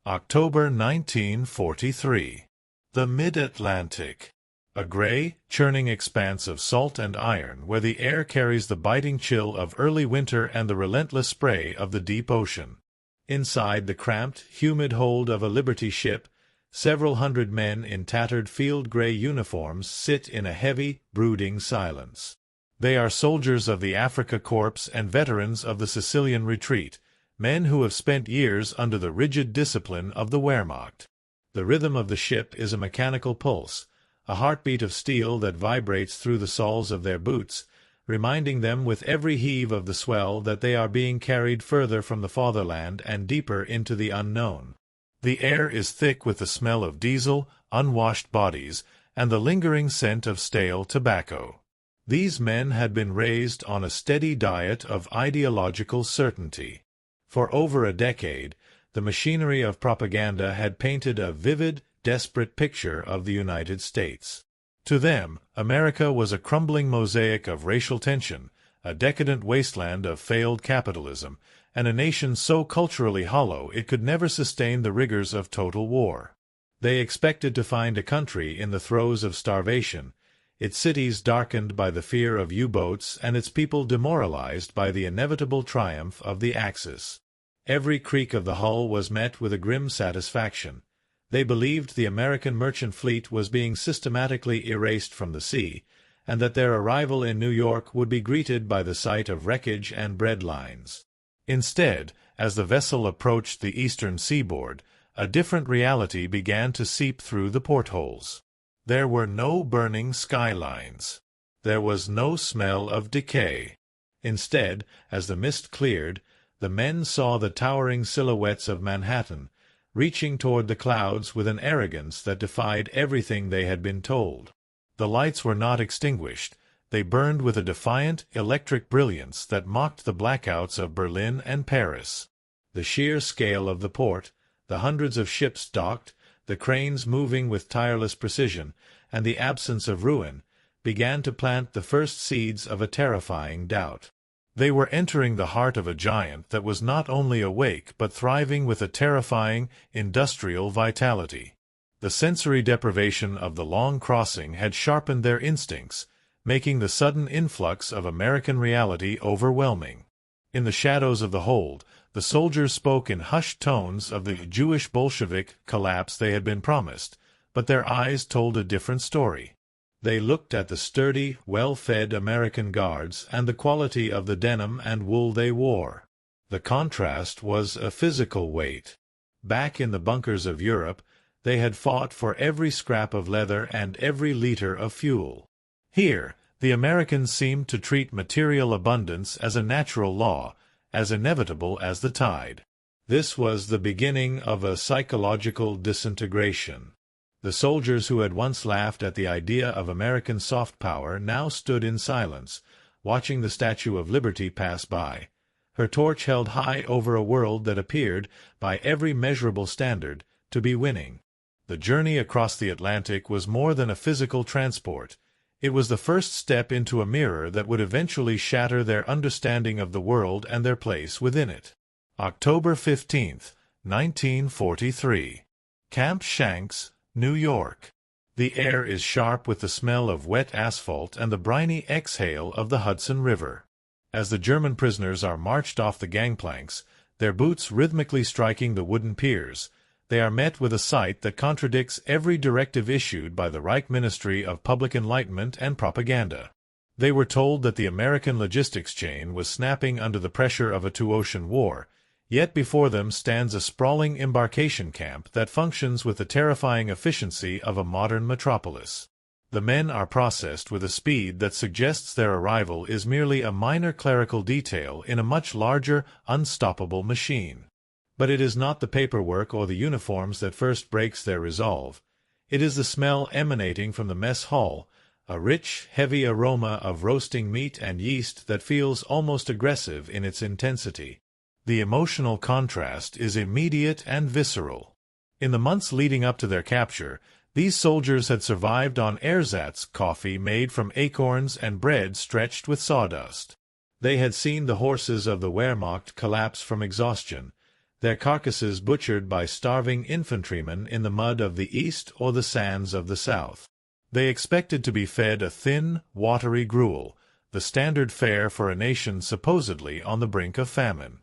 October 1943. The Mid-Atlantic. A gray, churning expanse of salt and iron where the air carries the biting chill of early winter and the relentless spray of the deep ocean. Inside the cramped, humid hold of a Liberty ship, several hundred men in tattered field-gray uniforms sit in a heavy, brooding silence. They are soldiers of the Afrika Korps and veterans of the Sicilian retreat, men who have spent years under the rigid discipline of the Wehrmacht. The rhythm of the ship is a mechanical pulse, a heartbeat of steel that vibrates through the soles of their boots, reminding them with every heave of the swell that they are being carried further from the fatherland and deeper into the unknown. The air is thick with the smell of diesel, unwashed bodies, and the lingering scent of stale tobacco. These men had been raised on a steady diet of ideological certainty. For over a decade, the machinery of propaganda had painted a vivid, desperate picture of the United States. To them, America was a crumbling mosaic of racial tension, a decadent wasteland of failed capitalism, and a nation so culturally hollow it could never sustain the rigors of total war. They expected to find a country in the throes of starvation, its cities darkened by the fear of U-boats and its people demoralized by the inevitable triumph of the Axis. Every creak of the hull was met with a grim satisfaction. They believed the American merchant fleet was being systematically erased from the sea, and that their arrival in New York would be greeted by the sight of wreckage and bread lines. Instead, as the vessel approached the eastern seaboard, a different reality began to seep through the portholes. There were no burning skylines. There was no smell of decay. Instead, as the mist cleared, the men saw the towering silhouettes of Manhattan, reaching toward the clouds with an arrogance that defied everything they had been told. The lights were not extinguished. They burned with a defiant, electric brilliance that mocked the blackouts of Berlin and Paris. The sheer scale of the port, the hundreds of ships docked, the cranes moving with tireless precision, and the absence of ruin, began to plant the first seeds of a terrifying doubt. They were entering the heart of a giant that was not only awake but thriving with a terrifying, industrial vitality. The sensory deprivation of the long crossing had sharpened their instincts, making the sudden influx of American reality overwhelming. In the shadows of the hold, the soldiers spoke in hushed tones of the Jewish Bolshevik collapse they had been promised, but their eyes told a different story. They looked at the sturdy, well-fed American guards and the quality of the denim and wool they wore. The contrast was a physical weight. Back in the bunkers of Europe, they had fought for every scrap of leather and every liter of fuel. Here, the Americans seemed to treat material abundance as a natural law, as inevitable as the tide. This was the beginning of a psychological disintegration. The soldiers who had once laughed at the idea of American soft power now stood in silence, watching the Statue of Liberty pass by, her torch held high over a world that appeared, by every measurable standard, to be winning. The journey across the Atlantic was more than a physical transport. It was the first step into a mirror that would eventually shatter their understanding of the world and their place within it. October 15, 1943. Camp Shanks, New York. The air is sharp with the smell of wet asphalt and the briny exhale of the Hudson River. As the German prisoners are marched off the gangplanks, their boots rhythmically striking the wooden piers, they are met with a sight that contradicts every directive issued by the Reich Ministry of Public Enlightenment and Propaganda. They were told that the American logistics chain was snapping under the pressure of a two-ocean war, yet before them stands a sprawling embarkation camp that functions with the terrifying efficiency of a modern metropolis. The men are processed with a speed that suggests their arrival is merely a minor clerical detail in a much larger, unstoppable machine. But it is not the paperwork or the uniforms that first breaks their resolve. It is the smell emanating from the mess hall, a rich, heavy aroma of roasting meat and yeast that feels almost aggressive in its intensity. The emotional contrast is immediate and visceral. In the months leading up to their capture, these soldiers had survived on ersatz coffee made from acorns and bread stretched with sawdust. They had seen the horses of the Wehrmacht collapse from exhaustion. their carcasses butchered by starving infantrymen in the mud of the east or the sands of the south. They expected to be fed a thin, watery gruel, the standard fare for a nation supposedly on the brink of famine.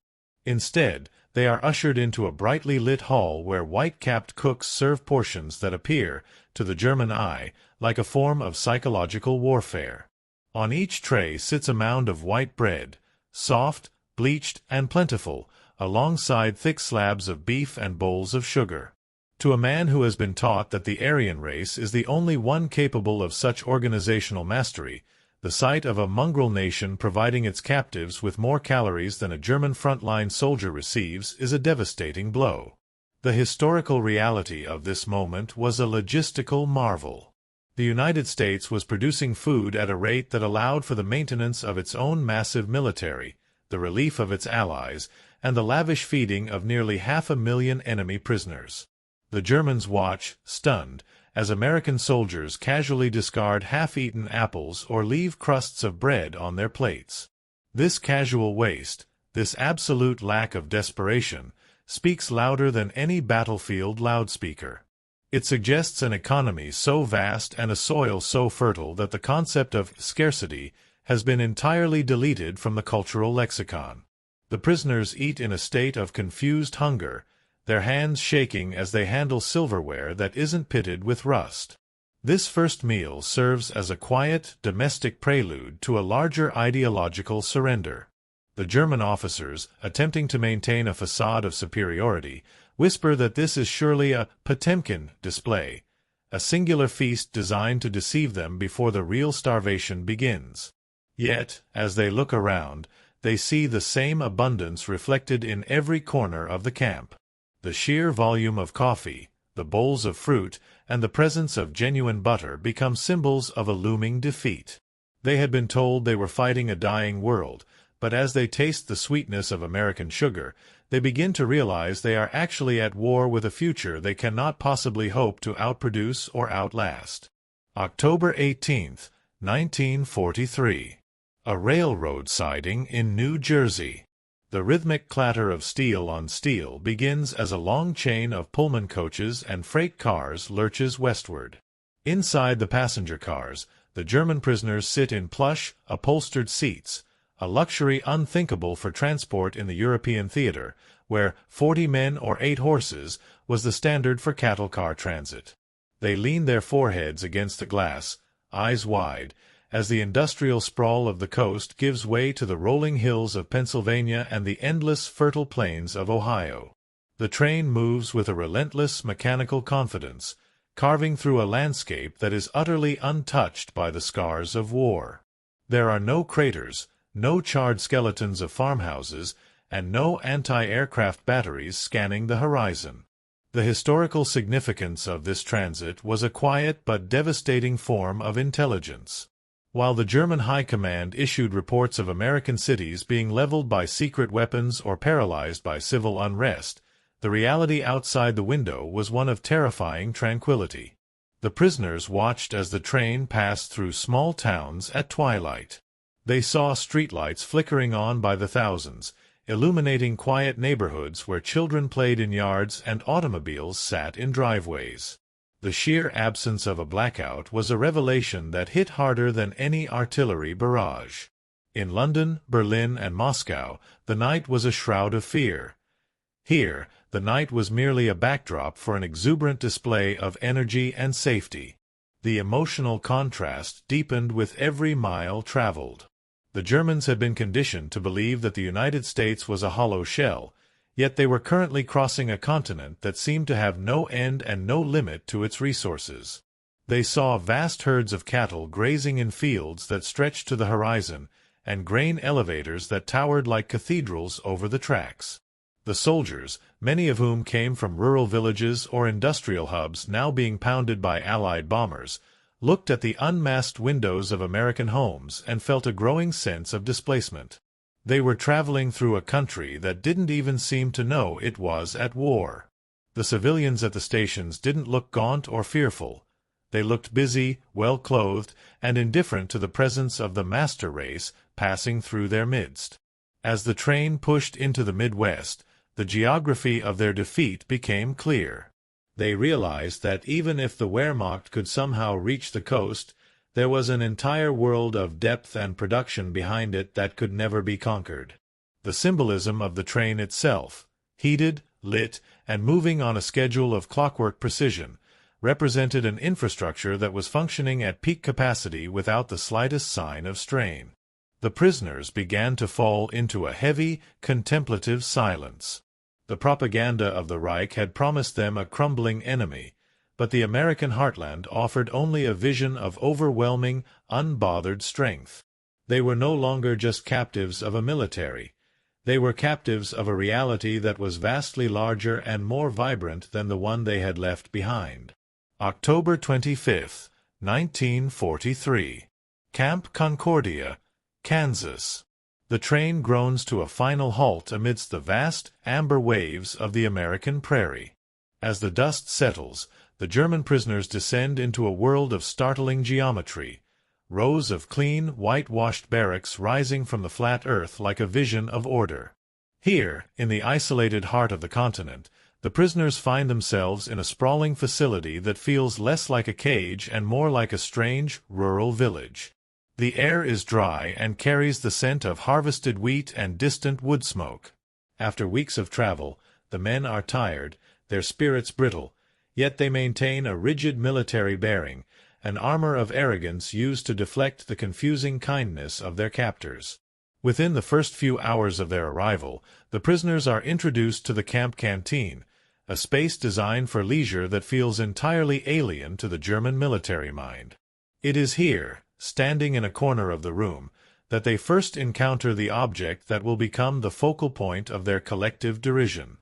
Instead, they are ushered into a brightly lit hall where white-capped cooks serve portions that appear, to the German eye, like a form of psychological warfare. On each tray sits a mound of white bread, soft, bleached, and plentiful, alongside thick slabs of beef and bowls of sugar. To a man who has been taught that the Aryan race is the only one capable of such organizational mastery, the sight of a mongrel nation providing its captives with more calories than a German frontline soldier receives is a devastating blow. The historical reality of this moment was a logistical marvel. The United States was producing food at a rate that allowed for the maintenance of its own massive military, the relief of its allies, and the lavish feeding of nearly 500,000 enemy prisoners. The Germans watch, stunned, as American soldiers casually discard half-eaten apples or leave crusts of bread on their plates. This casual waste, this absolute lack of desperation, speaks louder than any battlefield loudspeaker. It suggests an economy so vast and a soil so fertile that the concept of scarcity has been entirely deleted from the cultural lexicon. The prisoners eat in a state of confused hunger, their hands shaking as they handle silverware that isn't pitted with rust. This first meal serves as a quiet, domestic prelude to a larger ideological surrender. The German officers, attempting to maintain a facade of superiority, whisper that this is surely a Potemkin display, a singular feast designed to deceive them before the real starvation begins. Yet, as they look around, they see the same abundance reflected in every corner of the camp. The sheer volume of coffee, the bowls of fruit, and the presence of genuine butter become symbols of a looming defeat. They had been told they were fighting a dying world, but as they taste the sweetness of American sugar, they begin to realize they are actually at war with a future they cannot possibly hope to outproduce or outlast. October 18, 1943. A railroad siding in New Jersey. The rhythmic clatter of steel on steel begins as a long chain of Pullman coaches and freight cars lurches westward. Inside the passenger cars, the German prisoners sit in plush, upholstered seats, a luxury unthinkable for transport in the European theater, where 40 men or 8 horses was the standard for cattle car transit. They lean their foreheads against the glass, eyes wide, as the industrial sprawl of the coast gives way to the rolling hills of Pennsylvania and the endless fertile plains of Ohio. The train moves with a relentless mechanical confidence, carving through a landscape that is utterly untouched by the scars of war. There are no craters, no charred skeletons of farmhouses, and no anti-aircraft batteries scanning the horizon. The historical significance of this transit was a quiet but devastating form of intelligence. While the German High Command issued reports of American cities being leveled by secret weapons or paralyzed by civil unrest, the reality outside the window was one of terrifying tranquility. The prisoners watched as the train passed through small towns at twilight. They saw streetlights flickering on by the thousands, illuminating quiet neighborhoods where children played in yards and automobiles sat in driveways. The sheer absence of a blackout was a revelation that hit harder than any artillery barrage. In London, Berlin, and Moscow, the night was a shroud of fear. Here, the night was merely a backdrop for an exuberant display of energy and safety. The emotional contrast deepened with every mile traveled. The Germans had been conditioned to believe that the United States was a hollow shell, yet they were currently crossing a continent that seemed to have no end and no limit to its resources. They saw vast herds of cattle grazing in fields that stretched to the horizon, and grain elevators that towered like cathedrals over the tracks. The soldiers, many of whom came from rural villages or industrial hubs now being pounded by Allied bombers, looked at the unmasked windows of American homes and felt a growing sense of displacement. They were traveling through a country that didn't even seem to know it was at war. The civilians at the stations didn't look gaunt or fearful. They looked busy, well-clothed, and indifferent to the presence of the master race passing through their midst. As the train pushed into the Midwest, The geography of their defeat became clear. They realized that even if the Wehrmacht could somehow reach the coast, there was an entire world of depth and production behind it that could never be conquered. The symbolism of the train itself, heated, lit, and moving on a schedule of clockwork precision, represented an infrastructure that was functioning at peak capacity without the slightest sign of strain. The prisoners began to fall into a heavy, contemplative silence. The propaganda of the Reich had promised them a crumbling enemy, but the American heartland offered only a vision of overwhelming, unbothered strength. They were no longer just captives of a military. They were captives of a reality that was vastly larger and more vibrant than the one they had left behind. October 25, 1943. Camp Concordia, Kansas. The train groans to a final halt amidst the vast, amber waves of the American prairie. As the dust settles, the German prisoners descend into a world of startling geometry, rows of clean, whitewashed barracks rising from the flat earth like a vision of order. Here, in the isolated heart of the continent, the prisoners find themselves in a sprawling facility that feels less like a cage and more like a strange, rural village. The air is dry and carries the scent of harvested wheat and distant wood smoke. After weeks of travel, the men are tired, their spirits brittle, yet they maintain a rigid military bearing, an armor of arrogance used to deflect the confusing kindness of their captors. Within the first few hours of their arrival, the prisoners are introduced to the camp canteen, a space designed for leisure that feels entirely alien to the German military mind. It is here, standing in a corner of the room, that they first encounter the object that will become the focal point of their collective derision.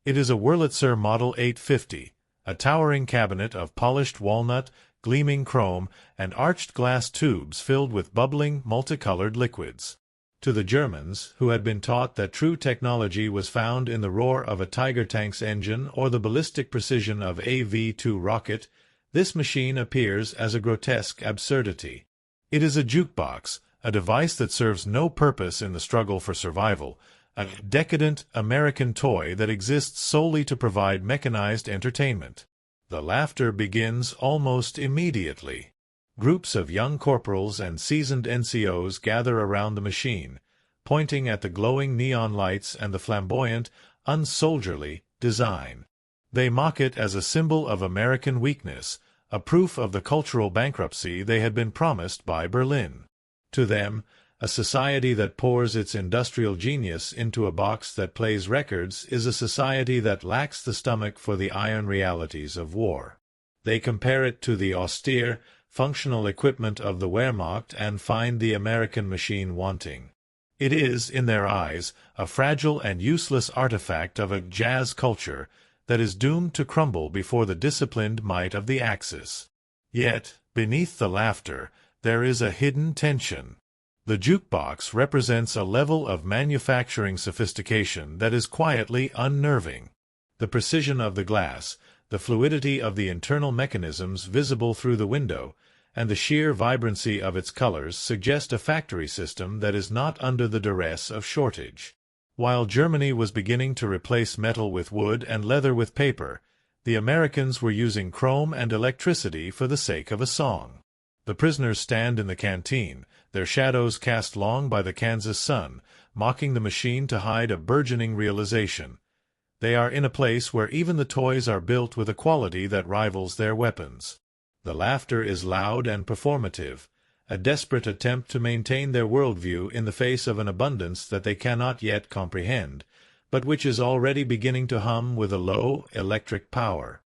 It is a Wurlitzer Model 850, a towering cabinet of polished walnut, gleaming chrome, and arched glass tubes filled with bubbling, multicolored liquids. To the Germans, who had been taught that true technology was found in the roar of a Tiger tank's engine or the ballistic precision of a V-2 rocket, this machine appears as a grotesque absurdity. It is a jukebox, a device that serves no purpose in the struggle for survival, a decadent American toy that exists solely to provide mechanized entertainment. The laughter begins almost immediately. Groups of young corporals and seasoned NCOs gather around the machine, pointing at the glowing neon lights and the flamboyant, unsoldierly design. They mock it as a symbol of American weakness, a proof of the cultural bankruptcy they had been promised by Berlin. To them, a society that pours its industrial genius into a box that plays records is a society that lacks the stomach for the iron realities of war. They compare it to the austere, functional equipment of the Wehrmacht and find the American machine wanting. It is, in their eyes, a fragile and useless artifact of a jazz culture that is doomed to crumble before the disciplined might of the Axis. Yet, beneath the laughter, there is a hidden tension. The jukebox represents a level of manufacturing sophistication that is quietly unnerving. The precision of the glass, the fluidity of the internal mechanisms visible through the window, and the sheer vibrancy of its colors suggest a factory system that is not under the duress of shortage. While Germany was beginning to replace metal with wood and leather with paper, the Americans were using chrome and electricity for the sake of a song. The prisoners stand in the canteen, their shadows cast long by the Kansas sun, mocking the machine to hide a burgeoning realization. They are in a place where even the toys are built with a quality that rivals their weapons. The laughter is loud and performative, a desperate attempt to maintain their worldview in the face of an abundance that they cannot yet comprehend, but which is already beginning to hum with a low, electric power.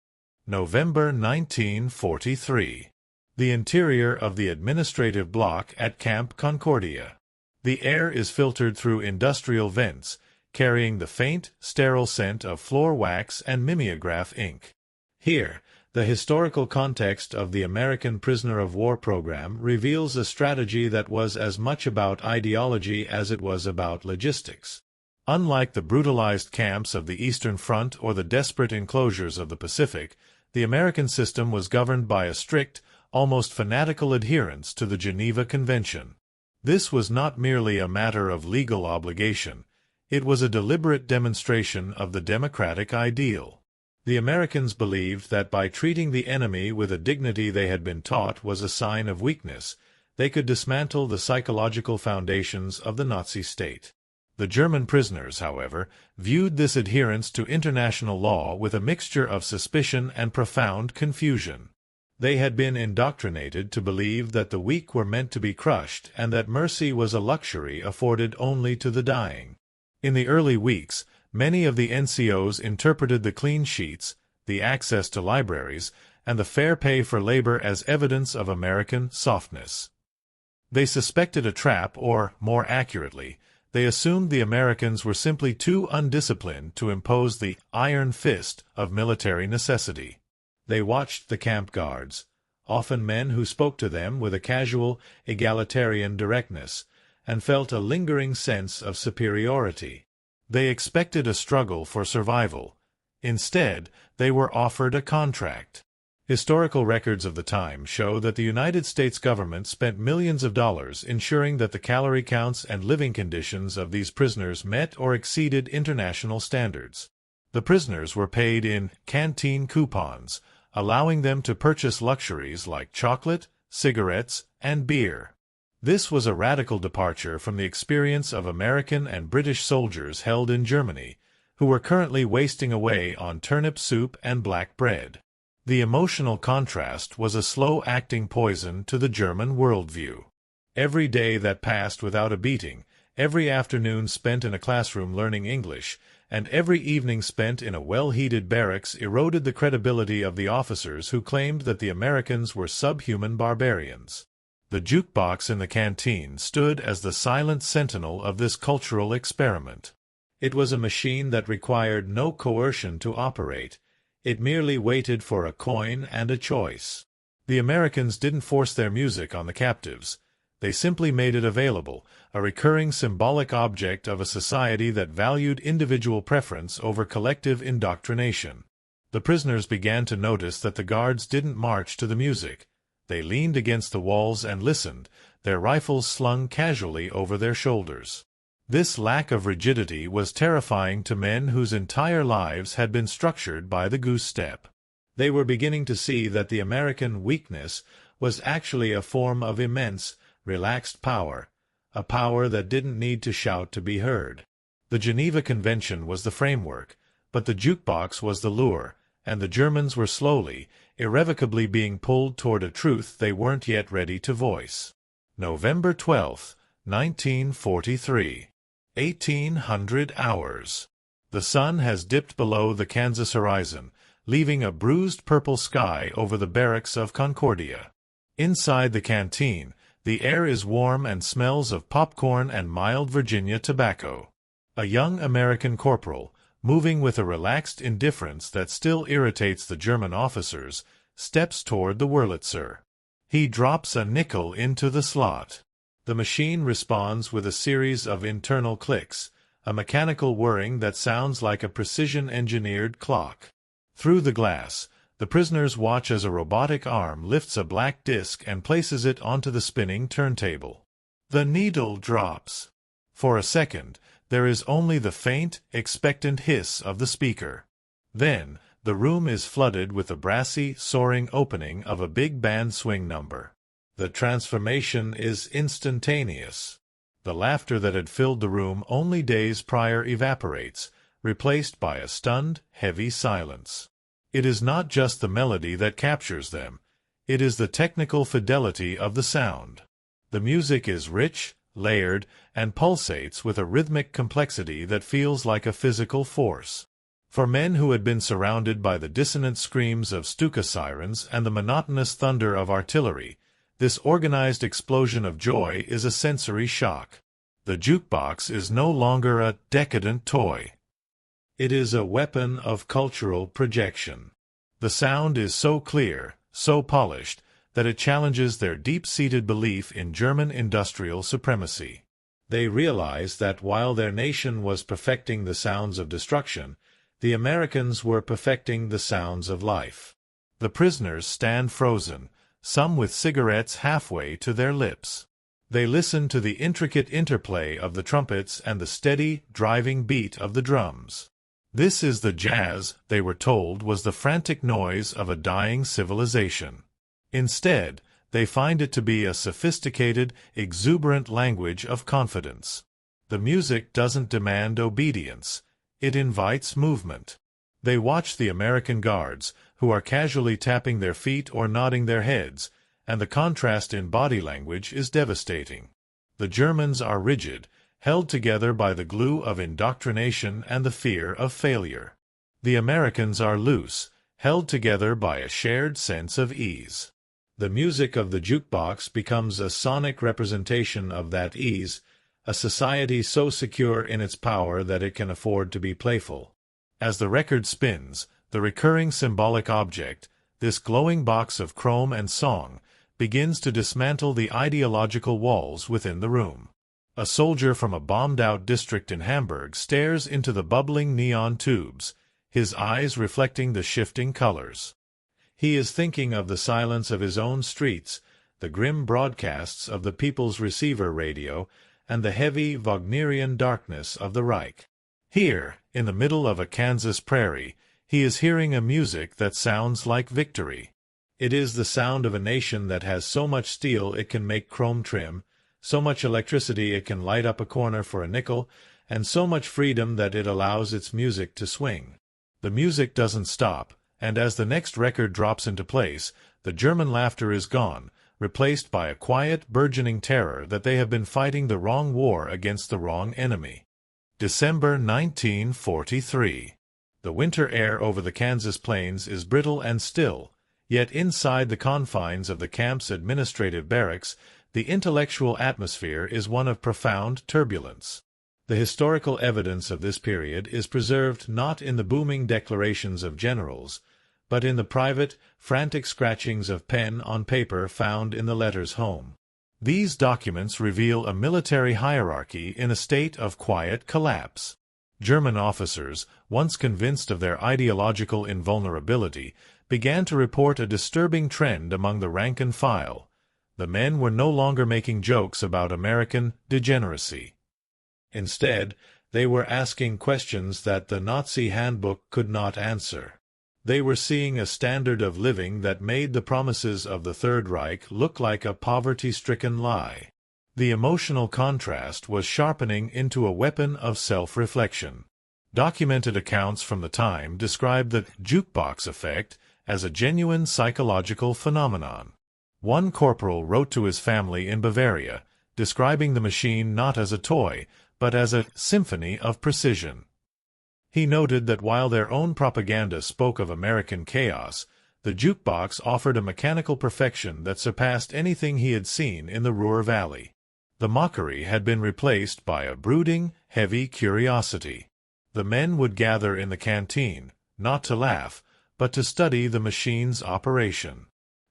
November 1943. The interior of the administrative block at Camp Concordia. The air is filtered through industrial vents, carrying the faint, sterile scent of floor wax and mimeograph ink. Here, the historical context of the American prisoner of war program reveals a strategy that was as much about ideology as it was about logistics. Unlike the brutalized camps of the Eastern Front or the desperate enclosures of the Pacific, the American system was governed by a strict, almost fanatical adherence to the Geneva Convention. This was not merely a matter of legal obligation. It was a deliberate demonstration of the democratic ideal. The Americans believed that by treating the enemy with a dignity they had been taught was a sign of weakness, they could dismantle the psychological foundations of the Nazi state. The German prisoners, however, viewed this adherence to international law with a mixture of suspicion and profound confusion. They had been indoctrinated to believe that the weak were meant to be crushed and that mercy was a luxury afforded only to the dying. In the early weeks, many of the NCOs interpreted the clean sheets, the access to libraries, and the fair pay for labor as evidence of American softness. They suspected a trap, or, more accurately, they assumed the Americans were simply too undisciplined to impose the iron fist of military necessity. They watched the camp guards, often men who spoke to them with a casual, egalitarian directness, and felt a lingering sense of superiority. They expected a struggle for survival. Instead, they were offered a contract. Historical records of the time show that the United States government spent millions of dollars ensuring that the calorie counts and living conditions of these prisoners met or exceeded international standards. The prisoners were paid in canteen coupons, allowing them to purchase luxuries like chocolate, cigarettes, and beer. This was a radical departure from the experience of American and British soldiers held in Germany, who were currently wasting away on turnip soup and black bread. The emotional contrast was a slow-acting poison to the German worldview. Every day that passed without a beating, every afternoon spent in a classroom learning English, and every evening spent in a well-heated barracks eroded the credibility of the officers who claimed that the Americans were subhuman barbarians. The jukebox in the canteen stood as the silent sentinel of this cultural experiment. It was a machine that required no coercion to operate. It merely waited for a coin and a choice. The Americans didn't force their music on the captives. They simply made it available, a recurring symbolic object of a society that valued individual preference over collective indoctrination. The prisoners began to notice that the guards didn't march to the music. They leaned against the walls and listened, their rifles slung casually over their shoulders. This lack of rigidity was terrifying to men whose entire lives had been structured by the goose step. They were beginning to see that the American weakness was actually a form of immense, relaxed power, a power that didn't need to shout to be heard. The Geneva Convention was the framework, but the jukebox was the lure, and the Germans were slowly, irrevocably being pulled toward a truth they weren't yet ready to voice. November 12, 1943. 1800 hours. The sun has dipped below the Kansas horizon, leaving a bruised purple sky over the barracks of Concordia. Inside the canteen, the air is warm and smells of popcorn and mild Virginia tobacco. A young American corporal, moving with a relaxed indifference that still irritates the German officers, steps toward the Wurlitzer. He drops a nickel into the slot. The machine responds with a series of internal clicks, a mechanical whirring that sounds like a precision-engineered clock. Through the glass, the prisoners watch as a robotic arm lifts a black disc and places it onto the spinning turntable. The needle drops. For a second, there is only the faint, expectant hiss of the speaker. Then, the room is flooded with the brassy, soaring opening of a big band swing number. The transformation is instantaneous. The laughter that had filled the room only days prior evaporates, replaced by a stunned, heavy silence. It is not just the melody that captures them. It is the technical fidelity of the sound. The music is rich, layered, and pulsates with a rhythmic complexity that feels like a physical force. For men who had been surrounded by the dissonant screams of Stuka sirens and the monotonous thunder of artillery, this organized explosion of joy is a sensory shock. The jukebox is no longer a decadent toy. It is a weapon of cultural projection. The sound is so clear, so polished, that it challenges their deep-seated belief in German industrial supremacy. They realize that while their nation was perfecting the sounds of destruction, the Americans were perfecting the sounds of life. The prisoners stand frozen, some with cigarettes halfway to their lips. They listened to the intricate interplay of the trumpets and the steady, driving beat of the drums. This is the jazz, they were told, was the frantic noise of a dying civilization. Instead, they find it to be a sophisticated, exuberant language of confidence. The music doesn't demand obedience. It invites movement. They watch the American guards, who are casually tapping their feet or nodding their heads, and the contrast in body language is devastating. The Germans are rigid, held together by the glue of indoctrination and the fear of failure. The Americans are loose, held together by a shared sense of ease. The music of the jukebox becomes a sonic representation of that ease, a society so secure in its power that it can afford to be playful. As the record spins, the recurring symbolic object, this glowing box of chrome and song, begins to dismantle the ideological walls within the room. A soldier from a bombed-out district in Hamburg stares into the bubbling neon tubes, his eyes reflecting the shifting colors. He is thinking of the silence of his own streets, the grim broadcasts of the People's Receiver radio, and the heavy Wagnerian darkness of the Reich. Here, in the middle of a Kansas prairie, he is hearing a music that sounds like victory. It is the sound of a nation that has so much steel it can make chrome trim, so much electricity it can light up a corner for a nickel, and so much freedom that it allows its music to swing. The music doesn't stop, and as the next record drops into place, the German laughter is gone, replaced by a quiet, burgeoning terror that they have been fighting the wrong war against the wrong enemy. December 1943. The winter air over the Kansas plains is brittle and still, yet inside the confines of the camp's administrative barracks, the intellectual atmosphere is one of profound turbulence. The historical evidence of this period is preserved not in the booming declarations of generals, but in the private, frantic scratchings of pen on paper found in the letters home. These documents reveal a military hierarchy in a state of quiet collapse. German officers, once convinced of their ideological invulnerability, began to report a disturbing trend among the rank and file. The men were no longer making jokes about American degeneracy. Instead, they were asking questions that the Nazi handbook could not answer. They were seeing a standard of living that made the promises of the Third Reich look like a poverty-stricken lie. The emotional contrast was sharpening into a weapon of self-reflection. Documented accounts from the time describe the jukebox effect as a genuine psychological phenomenon. One corporal wrote to his family in Bavaria, describing the machine not as a toy, but as a symphony of precision. He noted that while their own propaganda spoke of American chaos, the jukebox offered a mechanical perfection that surpassed anything he had seen in the Ruhr Valley. The mockery had been replaced by a brooding, heavy curiosity. The men would gather in the canteen, not to laugh, but to study the machine's operation.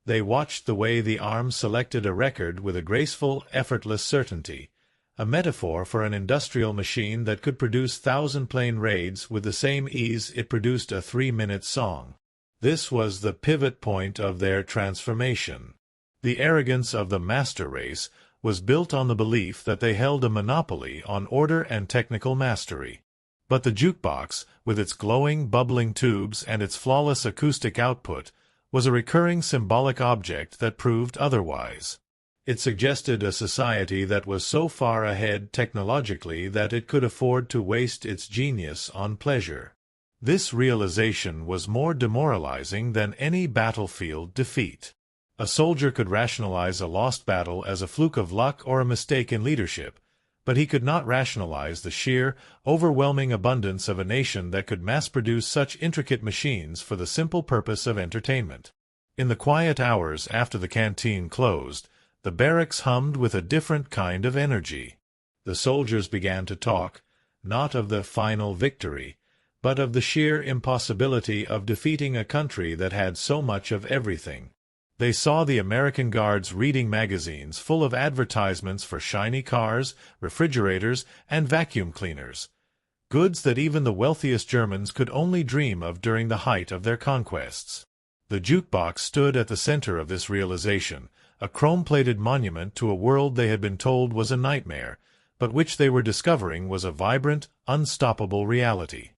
They watched the way the arm selected a record with a graceful, effortless certainty, a metaphor for an industrial machine that could produce thousand-plane raids with the same ease it produced a 3-minute song. This was the pivot point of their transformation. The arrogance of the master race was built on the belief that they held a monopoly on order and technical mastery. But the jukebox, with its glowing, bubbling tubes and its flawless acoustic output, was a recurring symbolic object that proved otherwise. It suggested a society that was so far ahead technologically that it could afford to waste its genius on pleasure. This realization was more demoralizing than any battlefield defeat. A soldier could rationalize a lost battle as a fluke of luck or a mistake in leadership, but he could not rationalize the sheer, overwhelming abundance of a nation that could mass-produce such intricate machines for the simple purpose of entertainment. In the quiet hours after the canteen closed, the barracks hummed with a different kind of energy. The soldiers began to talk, not of the final victory, but of the sheer impossibility of defeating a country that had so much of everything. They saw the American guards reading magazines full of advertisements for shiny cars, refrigerators, and vacuum cleaners, goods that even the wealthiest Germans could only dream of during the height of their conquests. The jukebox stood at the center of this realization, a chrome-plated monument to a world they had been told was a nightmare, but which they were discovering was a vibrant, unstoppable reality.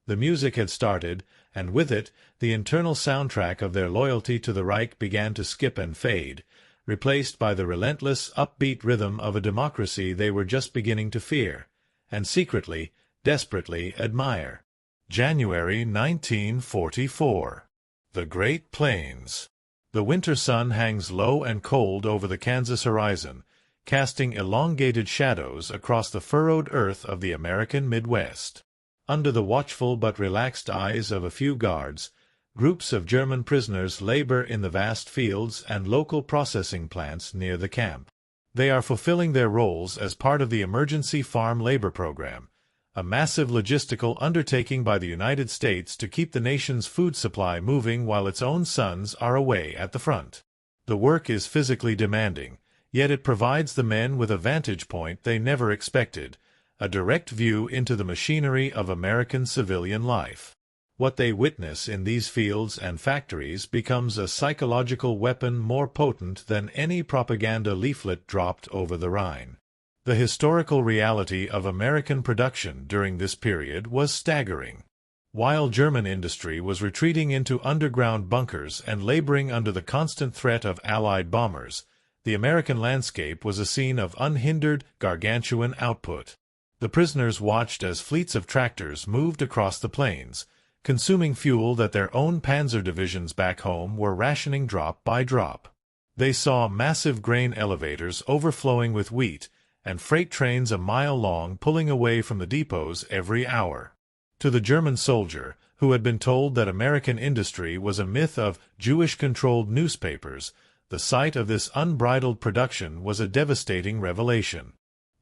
The music had started, and with it, the internal soundtrack of their loyalty to the Reich began to skip and fade, replaced by the relentless, upbeat rhythm of a democracy they were just beginning to fear, and secretly, desperately admire. January 1944. The Great Plains. The winter sun hangs low and cold over the Kansas horizon, casting elongated shadows across the furrowed earth of the American Midwest. Under the watchful but relaxed eyes of a few guards, groups of German prisoners labor in the vast fields and local processing plants near the camp. They are fulfilling their roles as part of the Emergency Farm Labor Program, a massive logistical undertaking by the United States to keep the nation's food supply moving while its own sons are away at the front. The work is physically demanding, yet it provides the men with a vantage point they never expected, a direct view into the machinery of American civilian life. What they witness in these fields and factories becomes a psychological weapon more potent than any propaganda leaflet dropped over the Rhine. The historical reality of American production during this period was staggering. While German industry was retreating into underground bunkers and laboring under the constant threat of Allied bombers, the American landscape was a scene of unhindered, gargantuan output. The prisoners watched as fleets of tractors moved across the plains, consuming fuel that their own panzer divisions back home were rationing drop by drop. They saw massive grain elevators overflowing with wheat, and freight trains a mile long pulling away from the depots every hour. To the German soldier, who had been told that American industry was a myth of Jewish-controlled newspapers, the sight of this unbridled production was a devastating revelation.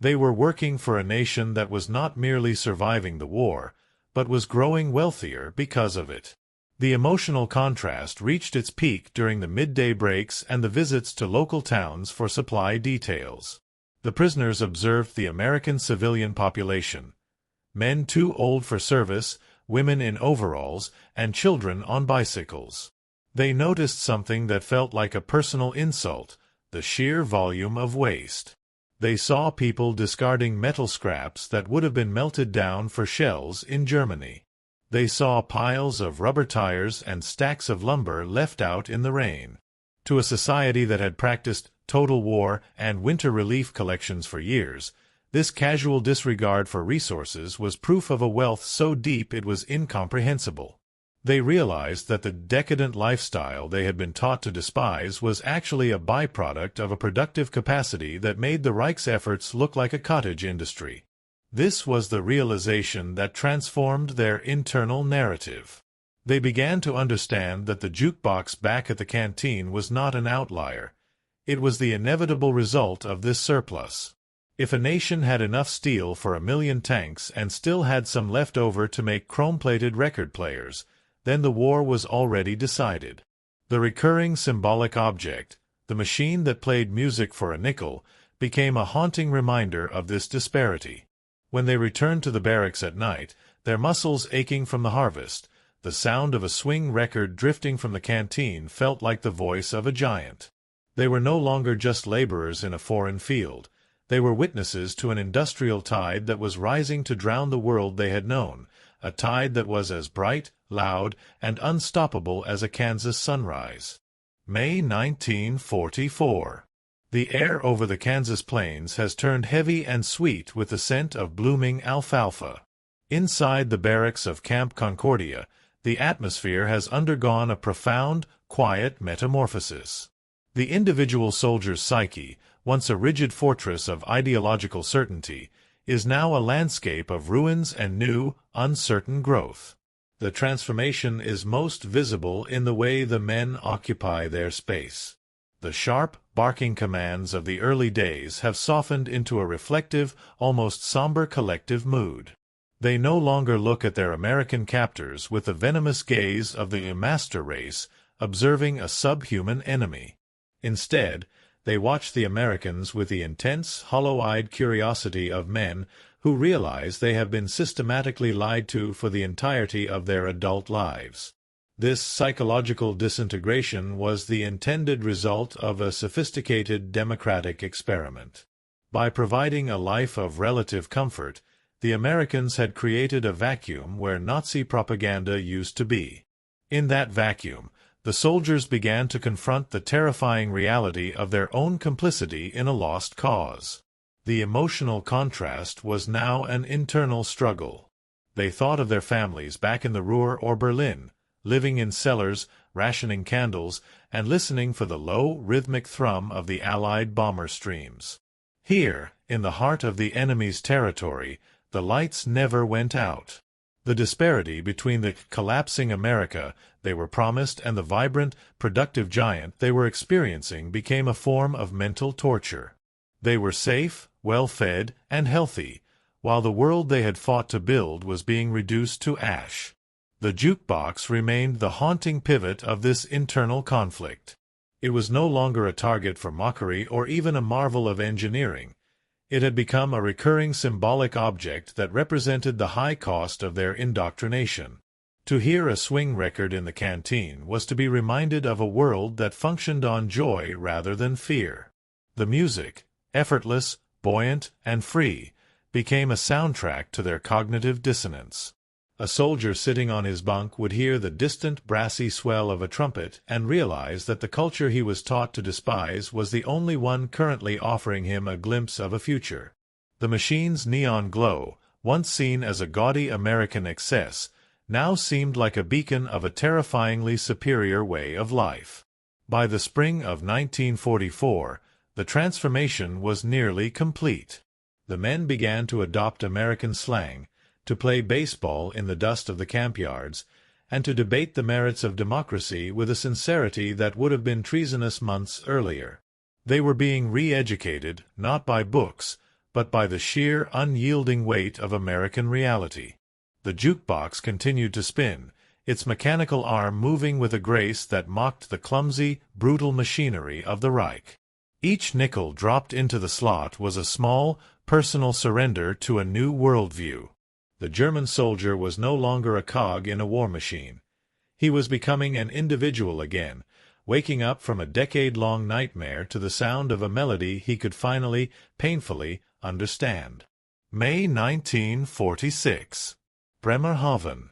They were working for a nation that was not merely surviving the war, but was growing wealthier because of it. The emotional contrast reached its peak during the midday breaks and the visits to local towns for supply details. The prisoners observed the American civilian population. Men too old for service, women in overalls, and children on bicycles. They noticed something that felt like a personal insult, the sheer volume of waste. They saw people discarding metal scraps that would have been melted down for shells in Germany. They saw piles of rubber tires and stacks of lumber left out in the rain. To a society that had practiced total war and winter relief collections for years, this casual disregard for resources was proof of a wealth so deep it was incomprehensible. They realized that the decadent lifestyle they had been taught to despise was actually a byproduct of a productive capacity that made the Reich's efforts look like a cottage industry. This was the realization that transformed their internal narrative. They began to understand that the jukebox back at the canteen was not an outlier. It was the inevitable result of this surplus. If a nation had enough steel for 1,000,000 tanks and still had some left over to make chrome-plated record players, then the war was already decided. The recurring symbolic object, the machine that played music for a nickel, became a haunting reminder of this disparity. When they returned to the barracks at night, their muscles aching from the harvest, the sound of a swing record drifting from the canteen felt like the voice of a giant. They were no longer just laborers in a foreign field. They were witnesses to an industrial tide that was rising to drown the world they had known, a tide that was as bright, loud, and unstoppable as a Kansas sunrise. May 1944. The air over the Kansas plains has turned heavy and sweet with the scent of blooming alfalfa. Inside the barracks of Camp Concordia, the atmosphere has undergone a profound, quiet metamorphosis. The individual soldier's psyche, once a rigid fortress of ideological certainty, is now a landscape of ruins and new, uncertain growth. The transformation is most visible in the way the men occupy their space. The sharp, barking commands of the early days have softened into a reflective, almost somber collective mood. They no longer look at their American captors with the venomous gaze of the master race, observing a subhuman enemy. Instead, they watch the Americans with the intense, hollow-eyed curiosity of men who realize they have been systematically lied to for the entirety of their adult lives. This psychological disintegration was the intended result of a sophisticated democratic experiment. By providing a life of relative comfort, the Americans had created a vacuum where Nazi propaganda used to be. In that vacuum, the soldiers began to confront the terrifying reality of their own complicity in a lost cause. The emotional contrast was now an internal struggle. They thought of their families back in the Ruhr or Berlin, living in cellars, rationing candles, and listening for the low, rhythmic thrum of the Allied bomber streams. Here, in the heart of the enemy's territory, the lights never went out. The disparity between the collapsing America they were promised and the vibrant, productive giant they were experiencing became a form of mental torture. They were safe, well-fed, and healthy, while the world they had fought to build was being reduced to ash. The jukebox remained the haunting pivot of this internal conflict. It was no longer a target for mockery or even a marvel of engineering. It had become a recurring symbolic object that represented the high cost of their indoctrination. To hear a swing record in the canteen was to be reminded of a world that functioned on joy rather than fear. The music, effortless, buoyant, and free, became a soundtrack to their cognitive dissonance. A soldier sitting on his bunk would hear the distant brassy swell of a trumpet and realize that the culture he was taught to despise was the only one currently offering him a glimpse of a future. The machine's neon glow, once seen as a gaudy American excess, now seemed like a beacon of a terrifyingly superior way of life. By the spring of 1944, the transformation was nearly complete. The men began to adopt American slang, to play baseball in the dust of the campyards, and to debate the merits of democracy with a sincerity that would have been treasonous months earlier. They were being re-educated, not by books, but by the sheer, unyielding weight of American reality. The jukebox continued to spin, its mechanical arm moving with a grace that mocked the clumsy, brutal machinery of the Reich. Each nickel dropped into the slot was a small, personal surrender to a new worldview. The German soldier was no longer a cog in a war machine. He was becoming an individual again, waking up from a decade-long nightmare to the sound of a melody he could finally, painfully, understand. May 1946. Bremerhaven,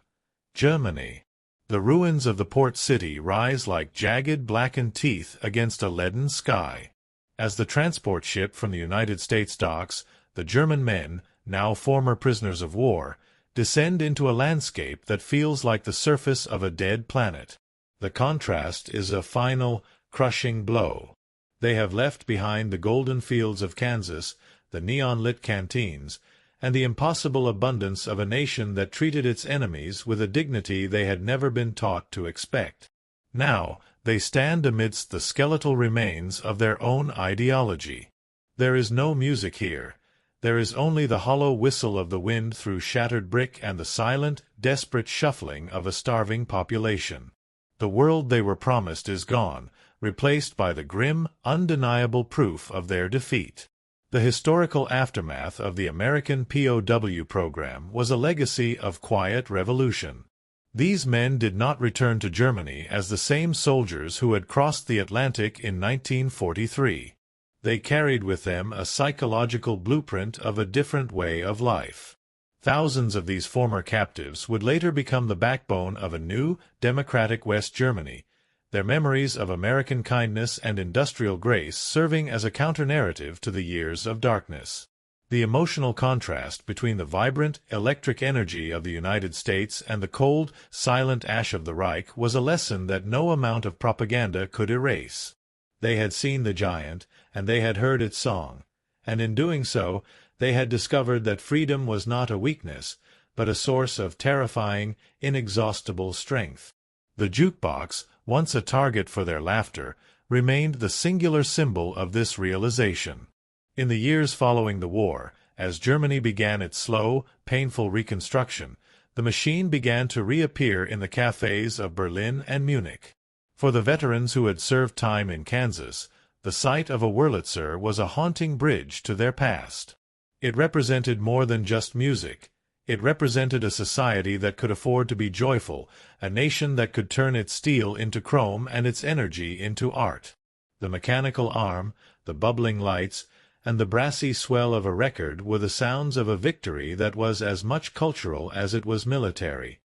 Germany. The ruins of the port city rise like jagged blackened teeth against a leaden sky. As the transport ship from the United States docks, the German men, now former prisoners of war, descend into a landscape that feels like the surface of a dead planet. The contrast is a final, crushing blow. They have left behind the golden fields of Kansas, the neon-lit canteens, and the impossible abundance of a nation that treated its enemies with a dignity they had never been taught to expect. Now, they stand amidst the skeletal remains of their own ideology. There is no music here. There is only the hollow whistle of the wind through shattered brick and the silent, desperate shuffling of a starving population. The world they were promised is gone, replaced by the grim, undeniable proof of their defeat. The historical aftermath of the American POW program was a legacy of quiet revolution. These men did not return to Germany as the same soldiers who had crossed the Atlantic in 1943. They carried with them a psychological blueprint of a different way of life. Thousands of these former captives would later become the backbone of a new, democratic West Germany, their memories of American kindness and industrial grace serving as a counter-narrative to the years of darkness. The emotional contrast between the vibrant, electric energy of the United States and the cold, silent ash of the Reich was a lesson that no amount of propaganda could erase. They had seen the giant, and they had heard its song, and in doing so, they had discovered that freedom was not a weakness, but a source of terrifying, inexhaustible strength. The jukebox, once a target for their laughter, remained the singular symbol of this realization. In the years following the war, as Germany began its slow, painful reconstruction, the machine began to reappear in the cafes of Berlin and Munich. For the veterans who had served time in Kansas, the sight of a Wurlitzer was a haunting bridge to their past. It represented more than just music. It represented a society that could afford to be joyful, a nation that could turn its steel into chrome and its energy into art. The mechanical arm, the bubbling lights, and the brassy swell of a record were the sounds of a victory that was as much cultural as it was military.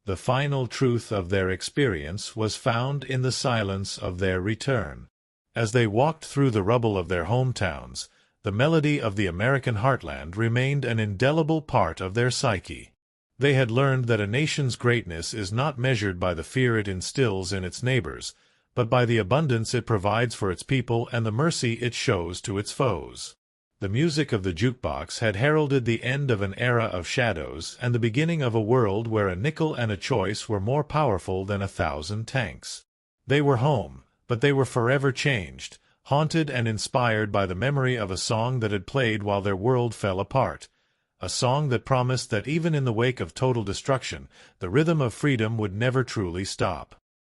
The final truth of their experience was found in the silence of their return. As they walked through the rubble of their hometowns, the melody of the American heartland remained an indelible part of their psyche. They had learned that a nation's greatness is not measured by the fear it instills in its neighbors, but by the abundance it provides for its people and the mercy it shows to its foes. The music of the jukebox had heralded the end of an era of shadows and the beginning of a world where a nickel and a choice were more powerful than 1,000 tanks. They were home, but they were forever changed, haunted and inspired by the memory of a song that had played while their world fell apart, a song that promised that even in the wake of total destruction, the rhythm of freedom would never truly stop.